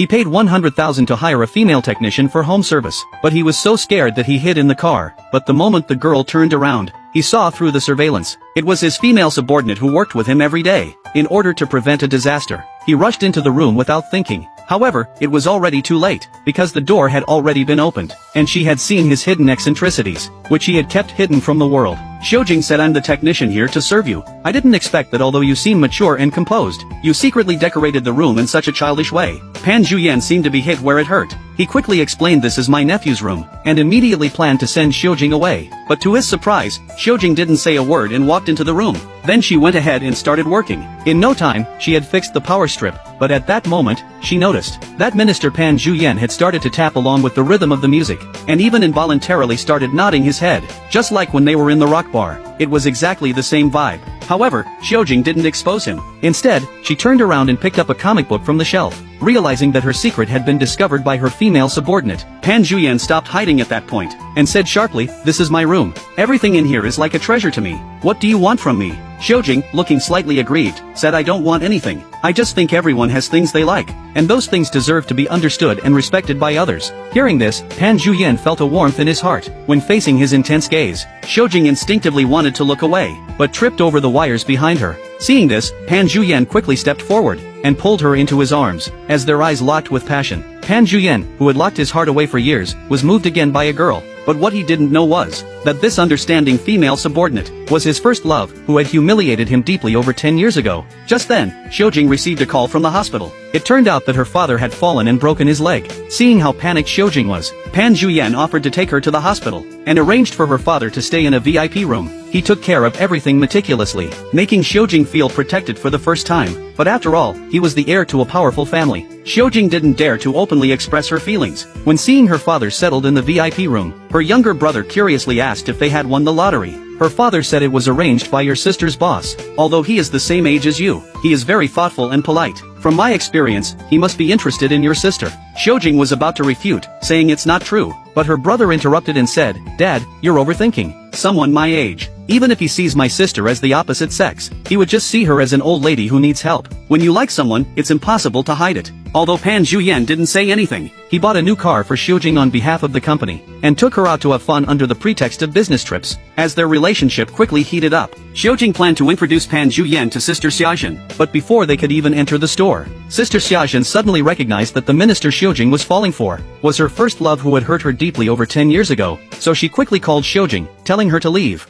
He paid 100,000 to hire a female technician for home service, but he was so scared that he hid in the car. But the moment the girl turned around, he saw through the surveillance. It was his female subordinate who worked with him every day. In order to prevent a disaster, he rushed into the room without thinking. However, it was already too late, because the door had already been opened, and she had seen his hidden eccentricities, which he had kept hidden from the world. Xiujing said, "I'm the technician here to serve you. I didn't expect that although you seem mature and composed, you secretly decorated the room in such a childish way." Pan Zhuyan seemed to be hit where it hurt. He quickly explained this is my nephew's room, and immediately planned to send Xiujing away. But to his surprise, Xiujing didn't say a word and walked into the room. Then she went ahead and started working. In no time, she had fixed the power strip, but at that moment, she noticed that Minister Pan Zhuyan had started to tap along with the rhythm of the music, and even involuntarily started nodding his head, just like when they were in the rock bar. It was exactly the same vibe. However, Xiujing didn't expose him. Instead, she turned around and picked up a comic book from the shelf. Realizing that her secret had been discovered by her female subordinate, Pan Zhuyan stopped hiding at that point, and said sharply, "This is my room. Everything in here is like a treasure to me. What do you want from me?" Xiujing, looking slightly aggrieved, said, "I don't want anything. I just think everyone has things they like, and those things deserve to be understood and respected by others." Hearing this, Pan Zhuyan felt a warmth in his heart. When facing his intense gaze, Xiujing instinctively wanted to look away, but tripped over the wires behind her. Seeing this, Pan Zhuyan quickly stepped forward, and pulled her into his arms, as their eyes locked with passion. Pan Zhuyan, who had locked his heart away for years, was moved again by a girl. But what he didn't know was that this understanding female subordinate was his first love, who had humiliated him deeply over 10 years ago. Just then, Xiujing received a call from the hospital. It turned out that her father had fallen and broken his leg. Seeing how panicked Xiujing was, Pan Zhuyan offered to take her to the hospital, and arranged for her father to stay in a VIP room. He took care of everything meticulously, making Xiujing feel protected for the first time. But after all, he was the heir to a powerful family. Xiujing didn't dare to openly express her feelings. When seeing her father settled in the VIP room, her younger brother curiously asked if they had won the lottery. Her father said it was arranged by your sister's boss. Although he is the same age as you, he is very thoughtful and polite. From my experience, he must be interested in your sister. Xiujing was about to refute, saying it's not true, but her brother interrupted and said, "Dad, you're overthinking. Someone my age, even if he sees my sister as the opposite sex, he would just see her as an old lady who needs help. When you like someone, it's impossible to hide it." Although Pan Zhuyan didn't say anything, he bought a new car for Xiujing on behalf of the company, and took her out to have fun under the pretext of business trips. As their relationship quickly heated up, Xiujing planned to introduce Pan Zhuyan to Sister Xiaojin, but before they could even enter the store, Sister Xiaojin suddenly recognized that the minister Xiujing was falling for was her first love, who had hurt her deeply over 10 years ago, so she quickly called Xiujing, telling her to leave.